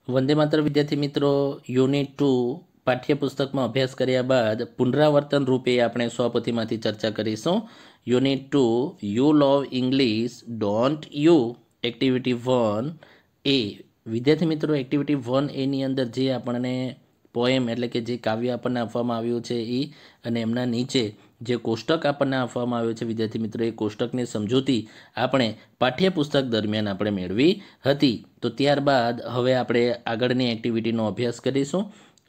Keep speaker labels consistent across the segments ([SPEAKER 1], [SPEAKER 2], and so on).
[SPEAKER 1] वंदे मातर विद्यार्थी मित्रों યુનિટ 2 પાઠ્યપુસ્તકમાં અભ્યાસ કર્યા બાદ પુનરાવર્તન રૂપે આપણે સ્વપોથીમાંથી ચર્ચા કરીશું. Unit 2 you love English don't you activity 1 એ. વિદ્યાર્થી મિત્રો એક્ટિવિટી 1 એની અંદર જે આપણને પોએમ એટલે કે જે કાવ્ય આપણને આપવામાં આવ્યું છે એ અને એમના નીચે જે કોષ્ટક આપણને આપવામાં આવ્યું છે વિદ્યાર્થી મિત્રો એ કોષ્ટકની સમજૂતી આપણે પાઠ્યપુસ્તક દરમિયાન આપણે મેળવી હતી. તો ત્યારબાદ હવે આપણે આગળની એક્ટિવિટીનો અભ્યાસ કરીશું.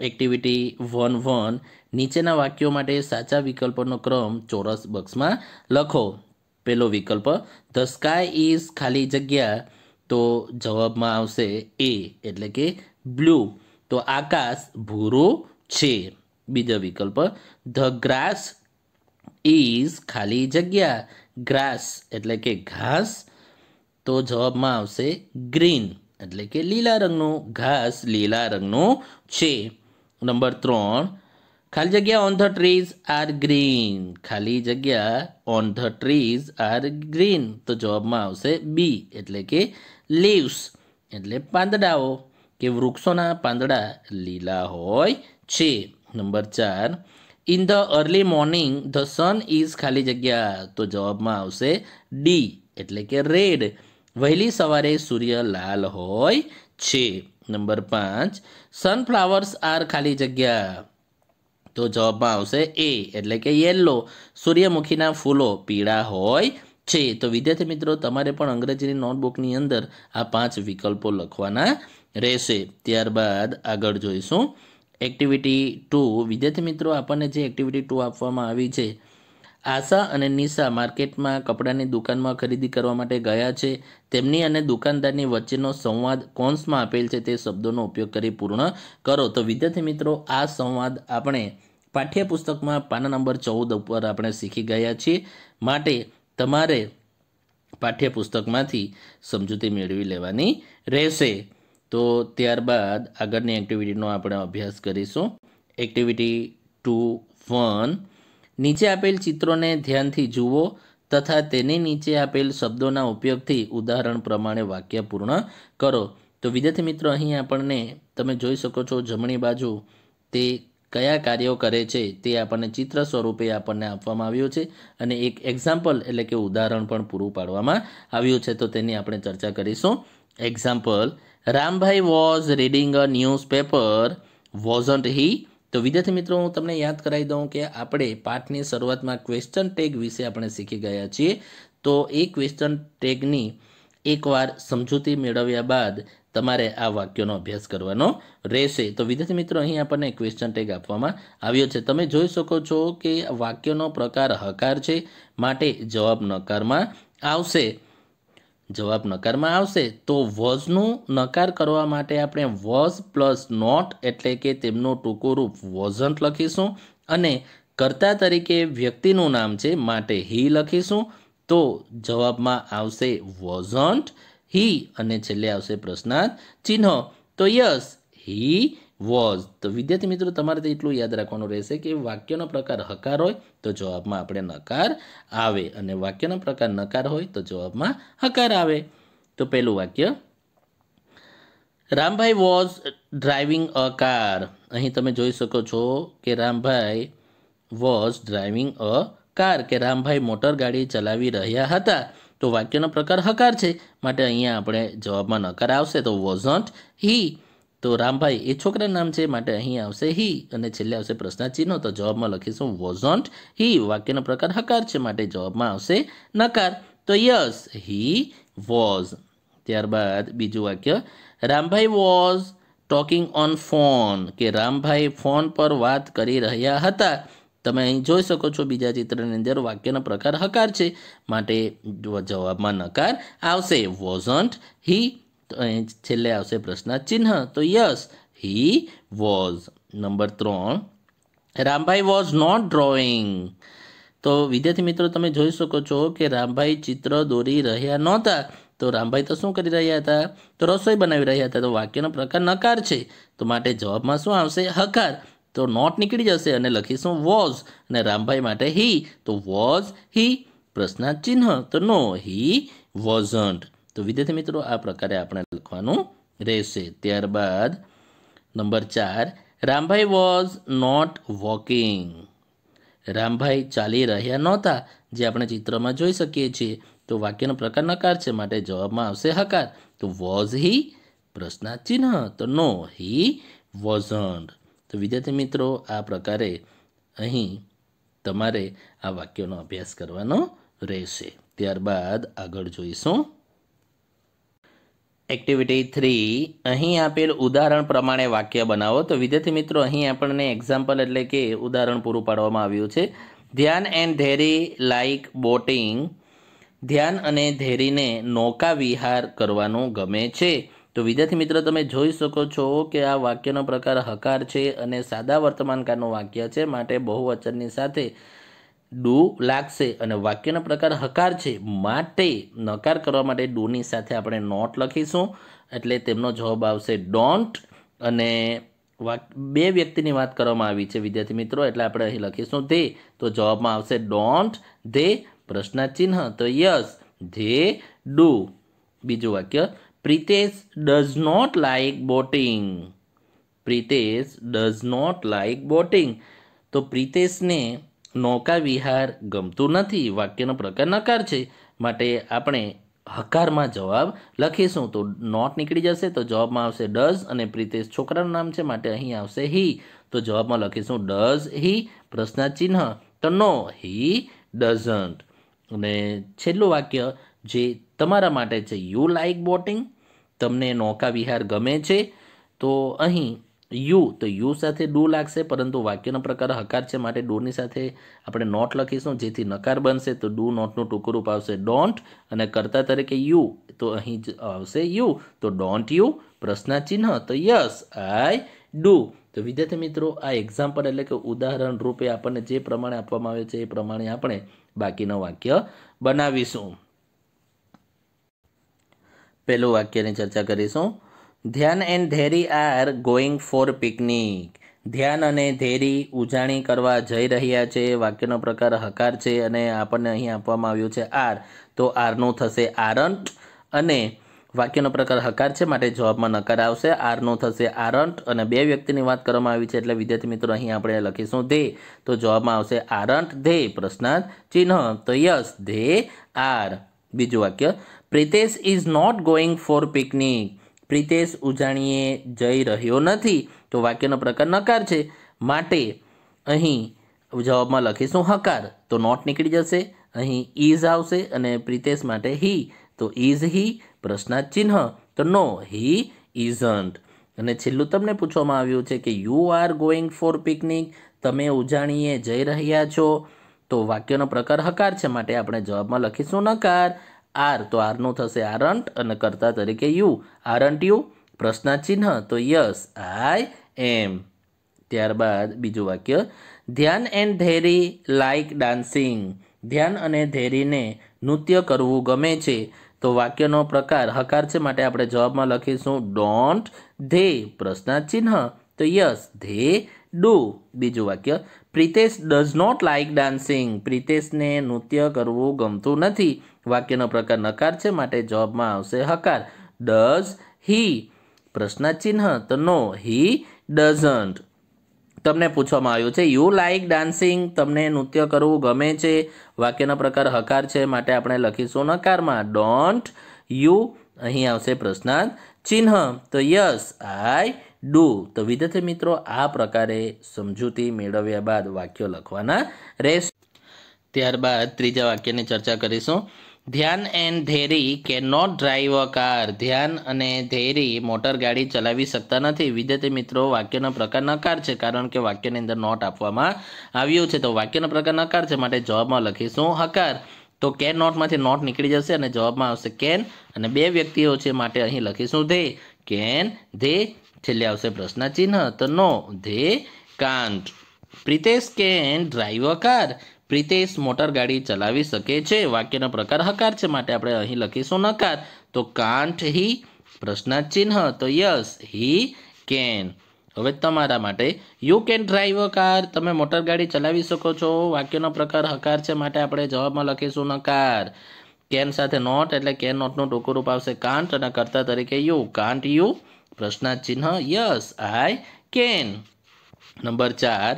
[SPEAKER 1] એક્ટિવિટી 1.1 નીચેના વાક્યો માટે સાચા વિકલ્પોનો ક્રમ ચોરસ બોક્સમાં લખો. પહેલો વિકલ્પ ધ સ્કાય ઇઝ ખાલી જગ્યા, તો જવાબમાં આવશે એ એટલે કે બ્લુ, તો આકાશ ભૂરું છે. બીજો વિકલ્પ ધ ગ્રાસ ઇઝ ખાલી જગ્યા, ગ્રાસ એટલે કે ઘાસ, તો જવાબમાં આવશે ગ્રીન એટલે કે લીલા રંગનું, ઘાસ લીલા રંગનું છે. નંબર 3 ખાલી જગ્યા on the trees are green, ખાલી જગ્યા on the trees are green, તો જવાબમાં આવશે બી એટલે કે લીવ્સ એટલે પાંદડાઓ કે વૃક્ષોના પાંદડા લીલા હોય છે. Number 4 in the early morning the sun is ખાલી જગ્યા, તો જવાબમાં આવશે ડી એટલે કે રેડ, વહેલી સવારે સૂર્ય લાલ હોય છે. નંબર 5 સનફ્લાવર્સ આર ખાલી જગ્યા, તો જવાબમાં આવશે એ એટલે કે યેલો, સૂર્યમુખીના ફૂલો પીળા હોય છે. તો વિદ્યાર્થી મિત્રો તમારે પણ અંગ્રેજીની નોટબુકની અંદર આ 5 વિકલ્પો લખવાના રહેશે. ત્યારબાદ આગળ જોઈશું એક્ટિવિટી 2. વિદ્યાર્થી મિત્રો આપણને જે એક્ટિવિટી 2 આપવામાં આવી છે, આશા અને નિશા માર્કેટમાં કપડાની દુકાનમાં ખરીદી કરવા માટે ગયા છે. તેમની અને દુકાનદારની વચ્ચેનો સંવાદ કૌંસમાં આપેલ છે તે શબ્દોનો ઉપયોગ કરી પૂર્ણ કરો. તો વિદ્યાર્થી મિત્રો આ સંવાદ આપણે પાઠ્યપુસ્તકમાં પાના નંબર 14 ઉપર આપણે શીખી ગયા છીએ. માટે તમારે પાઠ્યપુસ્તકમાંથી સમજૂતી મેળવી લેવાની રહેશે. તો ત્યારબાદ આગળની એક્ટિવિટીનો આપણે અભ્યાસ કરીશું. એક્ટિવિટી 2.1 નીચે આપેલ ચિત્રોને ધ્યાનથી જુઓ તથા તેની નીચે આપેલ શબ્દોના ઉપયોગથી ઉદાહરણ પ્રમાણે વાક્ય પૂર્ણ કરો. તો વિદ્યાર્થી મિત્રો અહીં આપણને તમે જોઈ શકો છો જમણી બાજુ તે કયા કાર્યો કરે છે તે આપણને ચિત્ર સ્વરૂપે આપણને આપવામાં આવ્યું છે અને એક એક્ઝામ્પલ એટલે કે ઉદાહરણ પણ પૂરું પાડવામાં આવ્યું છે. તો તેની આપણે ચર્ચા કરીશું. Example Rambhai was reading a newspaper wasn't he. તો વિદ્યાર્થી મિત્રો હું તમને યાદ કરાવી દઉં કે આપણે પાઠની શરૂઆતમાં ક્વેશ્ચન ટેગ વિશે આપણે શીખી ગયા છીએ. તો એ ક્વેશ્ચન ટેગની એકવાર સમજૂતી મેળવ્યા બાદ તમારે આ વાક્યોનો અભ્યાસ કરવાનો રહેશે. તો વિદ્યાર્થી મિત્રો અહીં આપણને ક્વેશ્ચન ટેગ આપવામાં આવ્યો છે. તમે જોઈ શકો છો કે વાક્યનો પ્રકાર હકાર છે, માટે જવાબ નકારમાં આવશે. જવાબ નકારમાં આવશે તો વોઝનું નકાર કરવા માટે આપણે વોઝ પ્લસ નોટ એટલે કે તેમનું ટૂંકું રૂપ વોઝન્ટ લખીશું અને કર્તા તરીકે વ્યક્તિનું નામ છે માટે હી લખીશું. તો જવાબમાં આવશે વોઝન્ટ હી અને છેલ્લે આવશે પ્રશ્નાર્થ ચિહ્ન. તો યસ હી વોઝ. તો વિદ્યાર્થી મિત્રો તમારે એટલું યાદ રાખવાનું રહેશે કે વાક્યનો પ્રકાર હકાર હોય તો જવાબમાં આપણે નકાર આવે અને વાક્યનો પ્રકાર નકાર હોય તો જવાબમાં હકાર આવે. તો પહેલું વાક્ય Rambhai was driving a car. અહીં તમે જોઈ શકો છો કે Rambhai was driving a car કે રામભાઈ મોટર ગાડી ચલાવી રહ્યા હતા. તો વાક્યનો પ્રકાર હકાર છે માટે અહીંયા આપણે જવાબમાં નકાર આવશે તો વોઝન્ટ હી. તો રામભાઈ એ છોકરાનું નામ છે માટે અહીં આવશે હી અને છેલ્લે આવશે પ્રશ્નાર્થ ચિહ્ન. તો જવાબમાં લખીશું વોઝન્ટ હી. વાક્યનો પ્રકાર હકાર છે માટે જવાબમાં આવશે નકાર. તો યસ હી વોઝ. ત્યારબાદ બીજું વાક્ય Rambhai was talking on phone કે રામભાઈ ફોન પર વાત કરી રહ્યા હતા. તમે અહીં જોઈ શકો છો બીજા ચિત્રની અંદર વાક્યનો પ્રકાર હકાર છે માટે જવાબમાં નકાર આવશે વોઝન્ટ હી. તો અહીં છેલ્લે આવશે પ્રશ્નાર્થ ચિહ્ન. તો yes he was. Number 3 Rambhai was not drawing. તો વિદ્યાર્થી મિત્રો તમે જોઈ શકો છો કે રામભાઈ ચિત્ર દોરી રહ્યા નહોતા. તો રામભાઈ તો શું કરી રહ્યા હતા? તો રસોઈ બનાવી રહ્યા હતા. તો વાક્યનો પ્રકાર નકાર છે તો માટે જવાબમાં શું આવશે? હકાર. તો નોટ નીકળી જશે અને લખીશું વોઝ અને રામભાઈ માટે હી. તો વોઝ હી પ્રશ્નાર્થ ચિહ્ન. તો નો હી વોઝન્ટ. તો વિદ્યાર્થી મિત્રો આ પ્રકારે આપણે લખવાનું રહેશે. ત્યારબાદ number 4, Rambhai was not walking. Rambhai ચાલી રહ્યા નહોતા, જે આપણે ચિત્રમાં જોઈ શકીએ છીએ. તો વાક્યનો પ્રકાર નકાર છે, માટે જવાબમાં આવશે હકાર. તો વોઝ હી પ્રશ્નાર્થ ચિહ્ન, તો નો, હી વોઝન્ટ. તો વિદ્યાર્થી મિત્રો, આ પ્રકારે અહીં તમારે આ વાક્યોનો અભ્યાસ કરવાનો રહેશે. ત્યારબાદ આગળ જોઈશું એક્ટિવિટી 3. અહીં આપેલ ઉદાહરણ પ્રમાણે વાક્ય બનાવો. તો વિદ્યાર્થી મિત્રો, અહીં આપણને એક્ઝામ્પલ એટલે કે ઉદાહરણ પૂરું પાડવામાં આવ્યું છે. ધ્યાન એન્ડ ધૈર્ય લાઇક બોટિંગ. ધ્યાન અને ધૈર્યને નૌકા વિહાર કરવાનું ગમે છે. તો વિદ્યાર્થી મિત્રો, તમે જોઈ શકો છો કે આ વાક્યનો પ્રકાર હકાર છે અને સાદા વર્તમાનકાળનું વાક્ય છે, માટે બહુવચનની સાથે ડુ લાગશે. અને વાક્યનો પ્રકાર હકાર છે, માટે નકાર કરવા માટે ડુની સાથે આપણે નોટ લખીશું, એટલે તેમનો જવાબ આવશે ડોન્ટ. અને બે વ્યક્તિની વાત કરવામાં આવી છે વિદ્યાર્થી મિત્રો, એટલે આપણે અહીં લખીશું ધે. તો જવાબમાં આવશે ડોન્ટ ધે પ્રશ્નાર્થ ચિહ્ન, તો યસ ધે ડુ. બીજું વાક્ય, Pritesh does not like boating. Pritesh does not like boating. તો પ્રિતેશને નૌકા વિહાર ગમતું નથી. વાક્યનો પ્રકાર નકાર છે, માટે આપણે હકારમાં જવાબ લખીશું. તો નોટ નીકળી જશે, તો જવાબમાં આવશે ડઝ. અને પ્રિતેશ છોકરાનું નામ છે, માટે અહીં આવશે હી. તો જવાબમાં લખીશું ડઝ હી પ્રશ્નાર્થ ચિહ્ન, તો નો, હી ડઝન્ટ. અને છેલ્લું વાક્ય જે તમારા માટે છે, યુ લાઇક બોટિંગ. તમને નૌકા વિહાર ગમે છે. તો અહીં યુ, તો યુ સાથે ડુ લાગશે, પરંતુ વાક્યનો પ્રકાર હકાર છે, માટે ડુની સાથે આપણે નોટ લખીશું, જેથી નકાર બનશે. તો ડુ નોટનું ટૂંકું રૂપ આવશે ડોન્ટ. અને કર્તા તરીકે યુ, તો અહીં જ આવશે યુ. તો ડોન્ટ યુ પ્રશ્નાર્થ ચિહ્ન, તો યસ આઈ ડુ. તો વિદ્યાર્થી મિત્રો, આ એક્ઝામ્પલ એટલે કે ઉદાહરણ રૂપે આપણને જે પ્રમાણે આપવામાં આવે છે એ પ્રમાણે આપણે બાકીનો વાક્ય બનાવીશું. પહેલું વાક્યની ચર્ચા કરીશું. ધ્યાન એન્ડ ધૈર્ય આર ગોઈંગ ફોર પિકનિક. ધ્યાન અને ધૈર્ય ઉજાણી કરવા જઈ રહ્યા છે. વાક્યનો પ્રકાર હકાર છે અને આપણને અહીં આપવામાં આવ્યું છે આર. તો આરનું થશે આરન્ટ. અને વાક્યનો પ્રકાર હકાર છે, માટે જવાબમાં નકાર આવશે. આરનું થશે આરન્ટ. અને બે વ્યક્તિની વાત કરવામાં આવી છે, એટલે વિદ્યાર્થી મિત્રો અહીં આપણે લખીશું ધે. તો જવાબમાં આવશે આરન્ટ ધે પ્રશ્નાર્થ ચિહ્ન, તો યસ ધે આર. બીજું વાક્ય, Pritesh is not going for picnic. Pritesh ઉજાણીએ જઈ રહ્યો નથી. તો વાક્યનો પ્રકાર નકાર છે, માટે અહીં જવાબમાં લખીશું હકાર. તો નોટ નીકળી જશે, અહીં ઇઝ આવશે અને પ્રિતેશ માટે હી. તો ઇઝ હી પ્રશ્નાર્થ ચિહ્ન, તો નો, હી ઇઝન્ટ. અને છેલ્લું તમને પૂછવામાં આવ્યું છે કે you are going for picnic. તમે ઉજાણીએ જઈ રહ્યા છો. તો વાક્યનો પ્રકાર હકાર છે, માટે આપણે જવાબમાં લખીશું નકાર આર. તો આરનું થશે આરન્ટ અને કર્તા તરીકે યુ. આરન્ટ યુ પ્રશ્નાર્થ ચિહ્ન, તો યસ આઈ એમ. ત્યારબાદ બીજું વાક્ય, ધ્યાન એન્ડ ધૈર્ય લાઇક ડાન્સિંગ. ધ્યાન અને ધૈર્યને નૃત્ય કરવું ગમે છે. તો વાક્યનો પ્રકાર હકાર છે, માટે આપણે જવાબમાં લખીશું ડોન્ટ ધે પ્રશ્નાર્થ ચિહ્ન, તો યસ ધે ડુ. બીજું વાક્ય, Pritesh does not like dancing. પ્રિતેશને નૃત્ય કરવું ગમતું નથી. વાક્યનો પ્રકાર નકાર છે, માટે જવાબમાં આવશે હકાર. ડઝ હી પ્રશ્નાર્થ ચિહ્ન, તો નો, હી ડઝન્ટ. તમને પૂછવામાં આવ્યું છે યુ લાઇક ડાન્સિંગ. તમને નૃત્ય કરવું ગમે છે. વાક્યનો પ્રકાર હકાર છે, માટે આપણે લખીશું નકારમાં ડોન્ટ યુ. અહીં આવશે પ્રશ્નાર્થ ચિહ્ન, તો યસ આઈ ડુ. તો વિદ્યાર્થી મિત્રો, આ પ્રકારે સમજૂતી મેળવ્યા બાદ વાક્યો લખવાના રહેશે. ત્યારબાદ ત્રીજા વાક્યની ચર્ચા કરીશું. Dhyan and Dhairya can not drive a car. Dhyan અને ધૈર્ય મોટર ગાડી ચલાવી શકતા નથી. વિદ્યાર્થી મિત્રો, વાક્યનો પ્રકાર નકાર છે, કારણ કે વાક્યની અંદર નોટ આપવામાં આવ્યું છે. તો વાક્યનો પ્રકાર નકાર છે, માટે જવાબમાં લખીશું હકાર. તો કેન નોટમાંથી નોટ નીકળી જશે અને જવાબમાં આવશે કેન. અને બે વ્યક્તિઓ છે, માટે અહીં લખીશું ધે. Can they. છેલ્લે આવશે પ્રશ્નાર્થ ચિહ્ન, તો no, they can't. Pritesh can drive a car. Pritesh motor ગાડી ચલાવી શકે છે. વાક્યનો પ્રકાર હકાર છે, માટે આપણે અહીં લખીશું નકાર. તો કાન્ટ હી પ્રશ્નાર્થ ચિહ્ન, તો યસ હી કેન. હવે તમારા માટે you can drive a car. તમે મોટર ગાડી ચલાવી શકો છો. વાક્યનો પ્રકાર હકાર છે, માટે આપણે જવાબમાં લખીશું નકાર. કેન સાથે નોટ એટલે કેન નોટનું ટૂંકું રૂપ આવશે કાન્ટ અને કર્તા તરીકે યુ. કાન્ટ યુ પ્રશ્નાર્થ ચિહ્ન યસ આઈ કેન. નંબર 4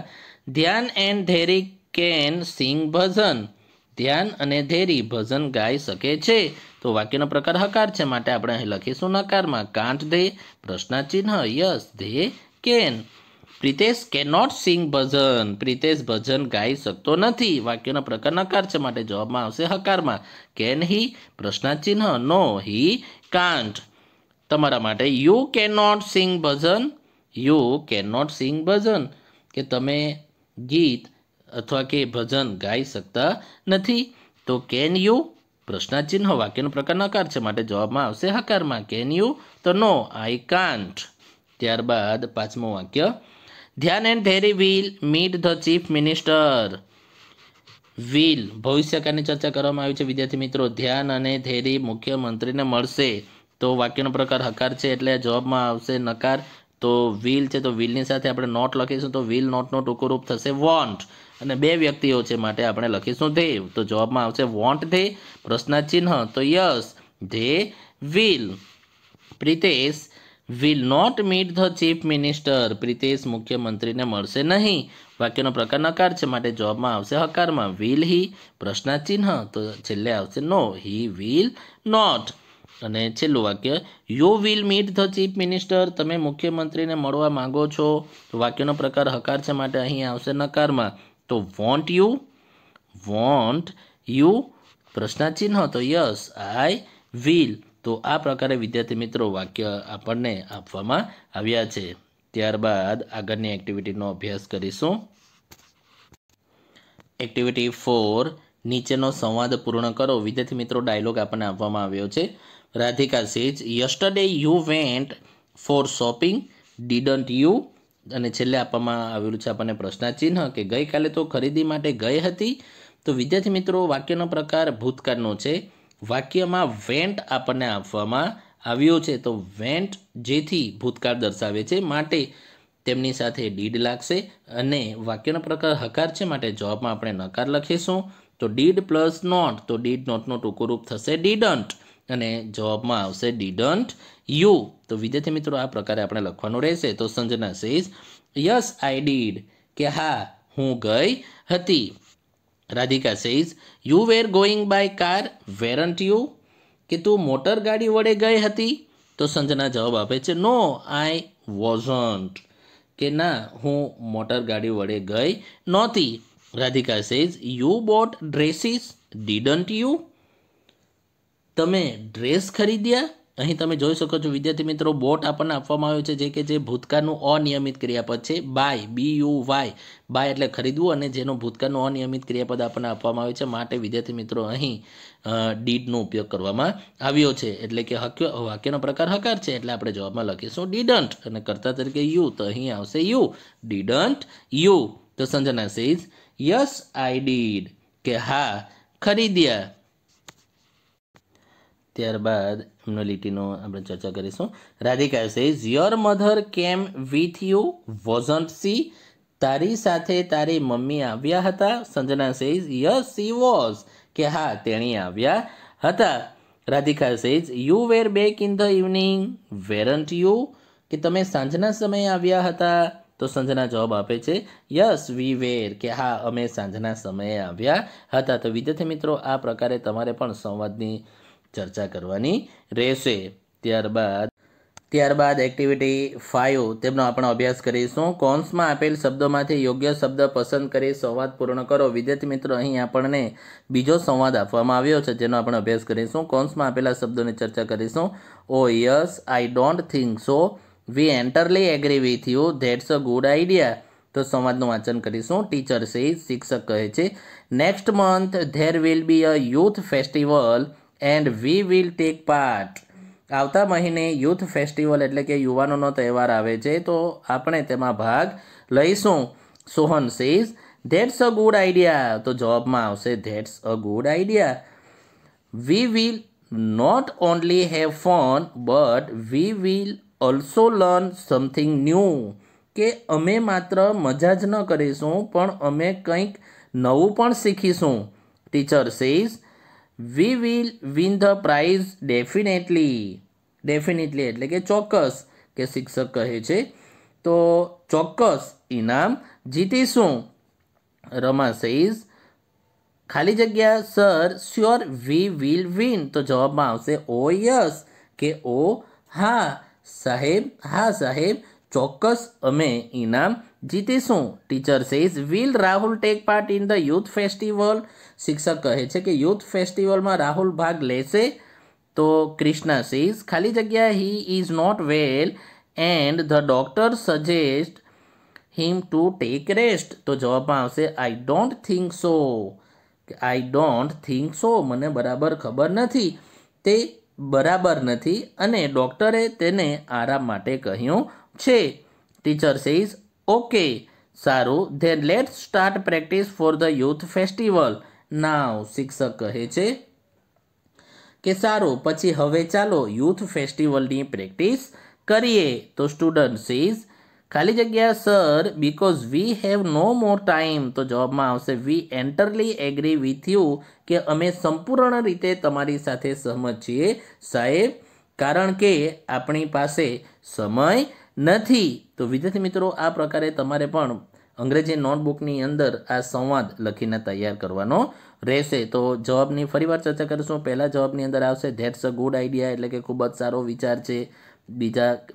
[SPEAKER 1] ધ્યાન એન્ડ ધેરી કેન સિંગ ભજન. ધ્યાન અને ધેરી ભજન ગાઈ શકે છે. તો વાક્યનો પ્રકાર હકાર છે માટે આપણે અહીં લખીશું નકારમાં. કાન્ટ ધે પ્રશ્નાર્થ ચિહ્ન yes they can. Pritesh cannot sing bhajan. Pritesh ભજન ગાઈ શકતો નથી. વાક્યનો પ્રકાર નકાર છે માટે જવાબમાં આવશે હકારમાં. કેન હી પ્રશ્નાર્થ ચિહ્ન નો હી કાન્ટ. તમારા માટે you can not sing bhajan. You can not sing bhajan કે તમે ગીત અથવા કે ભજન ગાઈ શકતા નથી. તો કેન યુ પ્રશ્નાર્થ ચિહ્ન વાક્યનો પ્રકાર નકાર છે માટે જવાબમાં આવશે હકારમાં. કેન યુ તો નો આઈ કાન્ટ. ત્યારબાદ 5મું વાક્ય ધ્યાન and they will meet the chief minister. Will ભવિષ્યકાળની ચર્ચા કરવામાં આવી છે વિદ્યાર્થી મિત્રો. ધ્યાન અને ધેરી મુખ્યમંત્રીને મળશે. તો વાક્યનો પ્રકાર હકાર છે એટલે જવાબમાં આવશે નકાર. તો વિલ છે તો વિલની સાથે આપણે નોટ લખીશું તો વિલ નોટનું ટૂંકું રૂપ થશે વોન્ટ. અને 2 વ્યક્તિઓ છે માટે આપણે લખીશું ધે. તો જવાબમાં આવશે વોન્ટ ધે પ્રશ્નાર્થ ચિહ્ન તો yes they will. Pritesh will not meet the chief minister. Pritesh મુખ્યમંત્રીને મળશે નહીં. વાક્યનો પ્રકાર નકાર છે માટે જવાબમાં આવશે હકારમાં. વિલ હી પ્રશ્નાર્થ ચિહ્ન તો છેલ્લે આવશે નો હી વિલ નોટ. અને છેલ્લું વાક્ય you will meet the chief minister. તમે મુખ્યમંત્રીને મળવા માંગો છો. તો વાક્યનો પ્રકાર હકાર છે માટે અહીં આવશે નકારમાં. તો વોન્ટ યુ પ્રશ્નાર્થ ચિહ્ન તો યસ આઈ વિલ. તો આ પ્રકારે વિદ્યાર્થી મિત્રો વાક્ય આપણને આપવામાં આવ્યા છે. ત્યારબાદ આગળની એક્ટિવિટીનો અભ્યાસ કરીશું. એક્ટિવિટી 4 નીચેનો સંવાદ પૂર્ણ કરો. વિદ્યાર્થી મિત્રો ડાયલોગ આપણને આપવામાં આવ્યો છે. રાધિકા સેજ yesterday you went for shopping didn't you. અને છેલ્લે આપવામાં આવેલું છે આપણને પ્રશ્નાર્થ ચિહ્ન કે ગઈકાલે તો ખરીદી માટે ગઈ હતી. તો વિદ્યાર્થી મિત્રો વાક્યનો પ્રકાર ભૂતકાળનો છે. વાક્યમાં વેન્ટ આપણને આપવામાં આવ્યો છે. તો વેન્ટ જેથી ભૂતકાળ દર્શાવે છે માટે તેમની સાથે ડીડ લાગશે. અને વાક્યનો પ્રકાર હકાર છે માટે જવાબમાં આપણે નકાર લખીશું. તો ડીડ પ્લસ નોટ તો ડીડ નોટનું ટૂંકું રૂપ થશે ડીડન્ટ. અને જવાબમાં આવશે ડીડન્ટ યુ. તો વિદ્યાર્થી મિત્રો આ પ્રકારે આપણે લખવાનું રહેશે. તો Sanjana says yes I did કે હા હું ગઈ હતી. Radhika says you were going by car weren't you કે તું મોટર ગાડી વડે ગઈ હતી. તો સંજના જવાબ આપે છે નો આઈ વોઝન્ટ કે ના હું મોટર ગાડી વડે ગઈ નહોતી. Radhika says you boat dresses didn't you. તમે ડ્રેસ ખરીદ્યા. અહીં તમે જોઈ શકો છો વિદ્યાર્થી મિત્રો બોટ આપણને આપવામાં આવ્યો છે જે કે જે ભૂતકાળનું અનિયમિત ક્રિયાપદ છે. બાય BUY બાય એટલે ખરીદવું અને જેનો ભૂતકાળનું અનિયમિત ક્રિયાપદ આપણને આપવામાં આવ્યું છે માટે વિદ્યાર્થી મિત્રો અહીં ડીડનો ઉપયોગ કરવામાં આવ્યો છે. એટલે કે વાક્યનો પ્રકાર હકાર છે એટલે આપણે જવાબમાં લખીશું ડીડન્ટ. અને કર્તા તરીકે યુ તો અહીં આવશે યુ ડીડન્ટ યુ. તો Sanjana says yes I did કે હા ખરીદ્યા. ત્યારબાદ એમનો લીટીનો આપણે ચર્ચા કરીશું. Radhika says your mother came with you wasn't she. તારી સાથે તારી મમ્મી આવ્યા હતા. Sanjana says yes she was કે હા તેણી આવ્યા હતા. Radhika says you were back in the evening weren't you કે તમે સાંજના સમયે આવ્યા હતા. તો સંજના જવાબ આપે છે યસ વી વેર કે હા અમે સાંજના સમયે આવ્યા હતા. તો વિદ્યાર્થી મિત્રો આ પ્રકારે તમારે પણ સંવાદની ચર્ચા કરવાની રહેશે. ત્યારબાદ એક્ટિવિટી 5 તેમનો આપણે અભ્યાસ કરીશું. કૌંસમાં આપેલ શબ્દોમાંથી યોગ્ય શબ્દ પસંદ કરી સંવાદ પૂર્ણ કરો. વિદ્યાર્થી મિત્રો અહીં આપણને બીજો સંવાદ આપવામાં આવ્યો છે જેનો આપણે અભ્યાસ કરીશું. કૌંસમાં આપેલા શબ્દોની ચર્ચા કરીશું. Oh yes I don't think so. We entirely agree with you that's a good idea. તો સંવાદનું વાંચન કરીશું. ટીચર સેઝ શિક્ષક કહે છે next month there will be a youth festival and we will take part. આવતા મહિને યુથ ફેસ્ટિવલ એટલે કે યુવાનોનો તહેવાર આવે છે તો આપણે તેમાં ભાગ લઈશું. Sohan says that's a good idea. તો જવાબમાં આવશે that's a good idea. We will not only have fun but we will also learn something new કે અમે માત્ર મજા જ ન કરીશું પણ અમે કંઈક નવું પણ શીખીશું. Teacher says we will win the prize definitely. Definitely એટલે કે ચોક્કસ, કે શિક્ષક કહે છે તો ચોક્કસ ઇનામ જીતીશું. રમા સેઝ ખાલી જગ્યા sir sure V will win. તો જવાબમાં આવશે ઓ યસ, કે ઓ હા સાહેબ, હા સાહેબ ચોક્કસ અમે ઇનામ જીતીશું. Teacher says will Rahul take part in the youth festival. શિક્ષક કહે છે કે યુથ ફેસ્ટિવલમાં રાહુલ ભાગ લેશે. તો ક્રિષ્ના સેઝ ખાલી જગ્યા he is not well and the doctor suggest him to take rest. તો જવાબમાં આવશે I don't think so. I don't think so મને બરાબર ખબર નથી, તે બરાબર નથી અને ડૉક્ટરે તેને આરામ માટે કહ્યું છે. ટીચર સેઝ ઓકે સારું, then let's start practice for the youth festival now. શિક્ષક કહે છે કે સારું, પછી હવે ચાલો યુથ ફેસ્ટિવલની પ્રેક્ટિસ કરીએ. તો સ્ટુડન્ટ સેઝ ખાલી જગ્યા sir because we have no more time. તો જવાબમાં આવશે we entirely agree with you, કે અમે સંપૂર્ણ રીતે તમારી સાથે સહમત છીએ સાહેબ, કારણ કે આપણી પાસે સમય નથી. તો વિદ્યાર્થી મિત્રો આ પ્રકારે તમારે પણ અંગ્રેજી નોટબુકની અંદર આ સંવાદ લખીને તૈયાર કરવાનો રહેશે. તો જવાબની ફરીવાર ચર્ચા કરીશું. પહેલા જવાબની અંદર આવશે ધેટ્સ અ ગુડ આઈડિયા, એટલે કે ખૂબ જ સારો વિચાર છે.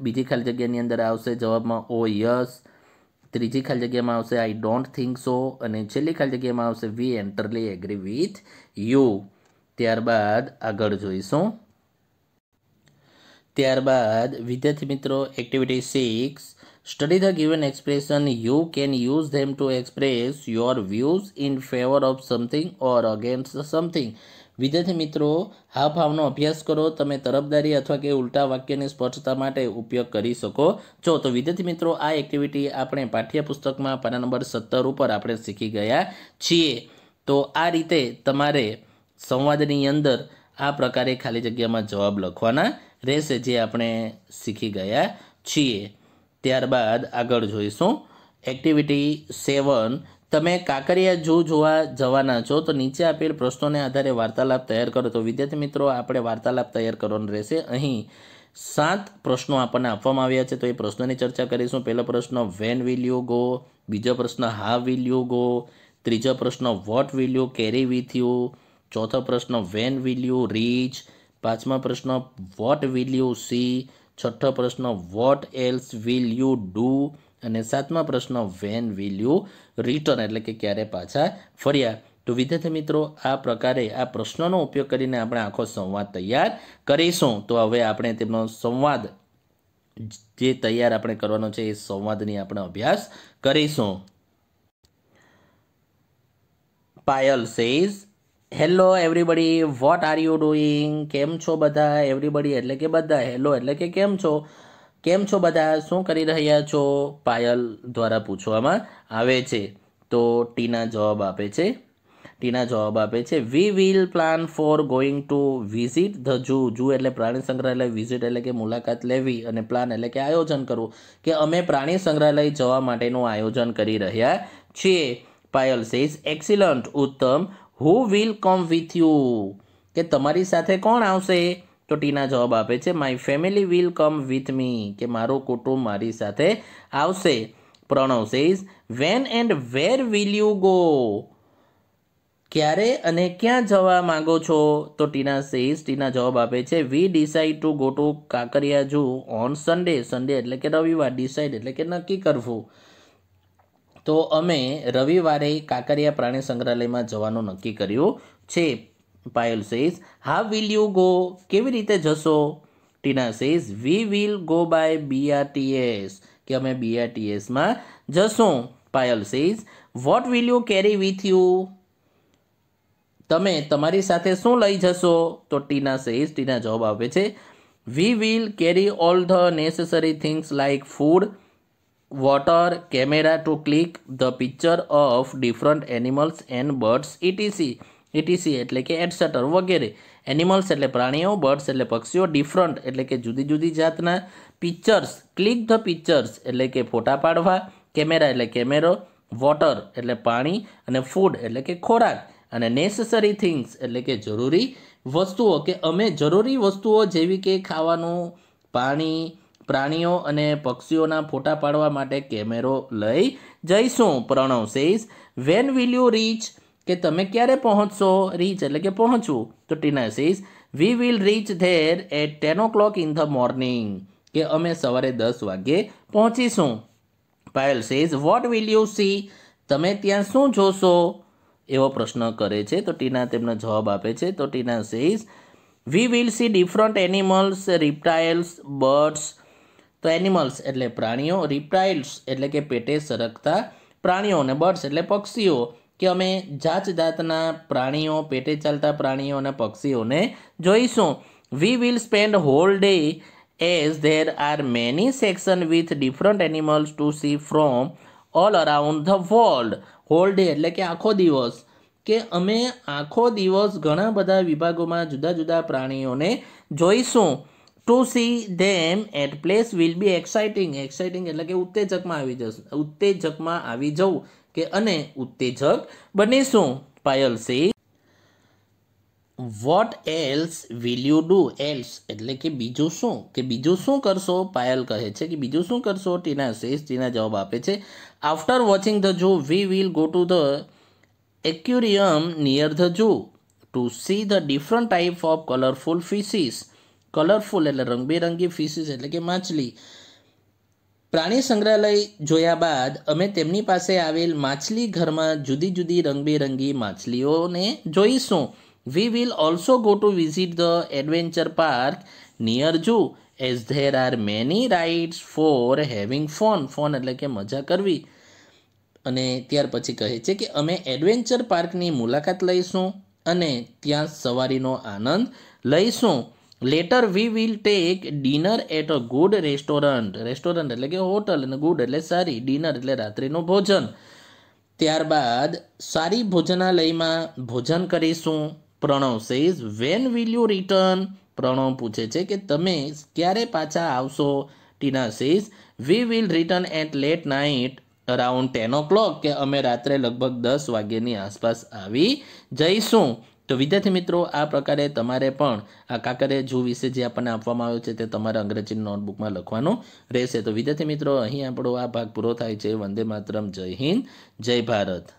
[SPEAKER 1] બીજી ખાલી જગ્યાની અંદર આવશે જવાબમાં ઓ યસ. ત્રીજી ખાલી જગ્યામાં આવશે આઈ ડોન્ટ થિંક સો. અને છેલ્લી ખાલી જગ્યામાં આવશે we entirely agree with you. ત્યારબાદ આગળ જોઈશું. ત્યારબાદ વિદ્યાર્થી મિત્રો activity 6, study the given expression. You can use them to express your views in favour of something or against something. વિદ્યાર્થી મિત્રો હાવભાવનો અભ્યાસ કરો. તમે તરફદારી અથવા કે ઉલટા વાક્યની સ્પષ્ટતા માટે ઉપયોગ કરી શકો છો. તો વિદ્યાર્થી મિત્રો આ એક્ટિવિટી આપણે પાઠ્યપુસ્તકમાં પાના નંબર 17 ઉપર આપણે શીખી ગયા છીએ. તો આ રીતે તમારે સંવાદની અંદર આ પ્રકારે ખાલી જગ્યામાં જવાબ લખવાના રહેશે જે આપણે શીખી ગયા છીએ. ત્યારબાદ આગળ જોઈશું એક્ટિવિટી 7, તમે કાંકરિયા ઝૂ જોવા જવાના છો તો નીચે આપેલ પ્રશ્નોને આધારે વાર્તાલાપ તૈયાર કરો. તો વિદ્યાર્થી મિત્રો આપણે વાર્તાલાપ તૈયાર કરવાનો રહેશે. અહીં 7 પ્રશ્નો આપણને આપવામાં આવ્યા છે તો એ પ્રશ્નોની ચર્ચા કરીશું. પહેલો પ્રશ્ન વેન વિલ યુ ગો, બીજો પ્રશ્ન હાવ વિલ યુ ગો, ત્રીજો પ્રશ્ન vote will you carry with you, ચોથો પ્રશ્ન વેન વિલ યુ રીચ, પાંચમા પ્રશ્ન વોટ વિલ યુ સી, છઠ્ઠો પ્રશ્ન vote else will you do અને સાતમા પ્રશ્ન વેન વિલ યુ રિટર્ન, એટલે કે ક્યારે પાછા ફર્યા. તો વિદ્યાર્થી મિત્રો આ પ્રકારે આ પ્રશ્નોનો ઉપયોગ કરીને આપણે આખો સંવાદ તૈયાર કરીશું. તો હવે આપણે તેમનો સંવાદ જે તૈયાર આપણે કરવાનો છે એ સંવાદની આપણે અભ્યાસ કરીશું. Payal says hello everybody, what are you doing. કેમ છો બધા? એવરીબડી એટલે કે બધા, હેલો એટલે કે કેમ છો, કેમ છો બધા, શું કરી રહ્યા છો? પાયલ દ્વારા પૂછવામાં આવે છે. તો ટીના જવાબ આપે છે. We will plan four going to visit the zoo. Zoo એટલે પ્રાણી સંગ્રહાલય, વિઝિટ એટલે કે મુલાકાત લેવી અને પ્લાન એટલે કે આયોજન કરવું, કે અમે પ્રાણી સંગ્રહાલય જવા માટેનું આયોજન કરી રહ્યા છીએ. પાયલ સેઝ એક્સિલન્ટ, ઉત્તમ. Who will come with you, કે તમારી સાથે કોણ આવશે? તો ટીના જવાબ આપે છે my family will come with me, કે મારું કુટુંબ મારી સાથે આવશે. Pranav says when and where will you go, ક્યારે અને ક્યાં જવા માંગો છો? તો ટીના જવાબ આપે છે we decided to go to Kankaria zoo on Sunday. Sunday એટલે કે રવિવાર, ડિસાઇડ એટલે કે નક્કી કરવું. તો અમે રવિવારે કાંકરિયા પ્રાણી સંગ્રહાલયમાં જવાનું નક્કી કર્યું છે. Payal says how will you go, કેવી રીતે જશો? Tina says we will go by BRTS, કે અમે BRTSમાં જશું. Payal says what will you carry with you, તમે તમારી સાથે શું લઈ જશો? તો ટીના જવાબ આપે છે we will carry all the necessary things like food, water, camera to click the picture of different animals and birds etc એટલે કે એટસેટર વગેરે. એનિમલ્સ એટલે પ્રાણીઓ, બર્ડ્સ એટલે પક્ષીઓ, ડિફરન્ટ એટલે કે જુદી જુદી જાતના, પિક્ચર્સ, ક્લિક ધ પિક્ચર્સ એટલે કે ફોટા પાડવા, કેમેરા એટલે કેમેરો, વોટર એટલે પાણી અને ફૂડ એટલે કે ખોરાક અને નેસેસરી થિંગ્સ એટલે કે જરૂરી વસ્તુઓ, કે અમે જરૂરી વસ્તુઓ જેવી કે ખાવાનું, પાણી, પ્રાણીઓ અને પક્ષીઓના ફોટા પાડવા માટે કેમેરો લઈ જઈશું. Pranav says when will you reach, કે તમે ક્યારે પહોંચશો? રીચ એટલે કે પહોંચવું. તો Tina says we will reach there at 10 o'clock in the morning, કે અમે સવારે 10 વાગ્યે પહોંચીશું. Payal says what will you see, તમે ત્યાં શું જોશો? એવો પ્રશ્ન કરે છે. તો ટીના તેમનો જવાબ આપે છે. તો Tina says we will see different animals, reptiles, birds. તો એનિમલ્સ એટલે પ્રાણીઓ, રિપ્ટાઇલ્સ એટલે કે પેટે સરકતા પ્રાણીઓ, અને બર્ડ્સ એટલે પક્ષીઓ, કે અમે જાત જાતના પ્રાણીઓ, પેટે ચાલતા પ્રાણીઓ અને પક્ષીઓને જોઈશું. We will spend hall day as there are many sections with different animals to see from all around the world. Hall day એટલે કે આખો દિવસ, કે અમે આખો દિવસ ઘણા બધા વિભાગોમાં જુદા જુદા પ્રાણીઓને જોઈશું. To see them at place will be exciting. Exciting એટલે કે ઉત્તેજકમાં આવી જવું, કે અને ઉત્તેજક બનીશું. Payal say what else will you do? Else એટલે કે બીજું શું, કે બીજું શું કરશો? પાયલ કહે છે કે બીજું શું કરશો? ટીના સેઝ, ટીના જવાબ આપે છે after watching the zoo V will go to the aquarium near the zoo to see the different type of colorful fishes. Colourful એટલે રંગબેરંગી ફિશિસ એટલે કે માછલી. પ્રાણી સંગ્રહાલય જોયા બાદ અમે તેમની પાસે આવેલ માછલી ઘરમાં જુદી જુદી રંગબેરંગી માછલીઓને જોઈશું. વી will also go to visit the adventure park near zoo as there are many rides for having fun. Fun એટલે કે મજા કરવી. અને ત્યાર પછી કહે છે કે અમે એડવેન્ચર પાર્કની મુલાકાત લઈશું અને ત્યાં સવારીનો આનંદ લઈશું. Later we will take dinner at a good restaurant. Restaurant એટલે કે હોટલ, અને ગુડ એટલે સારી, ડિનર એટલે રાત્રિનું ભોજન. ત્યારબાદ સારી ભોજનાલયમાં ભોજન કરીશું. Pranav says when will you return? Pranav પૂછે છે કે તમે ક્યારે પાછા આવશો? Tina says we will return at late night around 10 o'clock, કે અમે રાત્રે લગભગ 10 વાગ્યાની આસપાસ આવી જઈશું. તો વિદ્યાર્થી મિત્રો, આ પ્રકારે તમારે પણ આ કાંકરિયા ઝૂ વિશે જે આપણને આપવામાં આવ્યું છે તે તમારા અંગ્રેજી નોટબુકમાં લખવાનું રહેશે. તો વિદ્યાર્થી મિત્રો, અહીં આપણો આ ભાગ પૂરો થાય છે. વંદે માતરમ. જય હિન્દ, જય ભારત.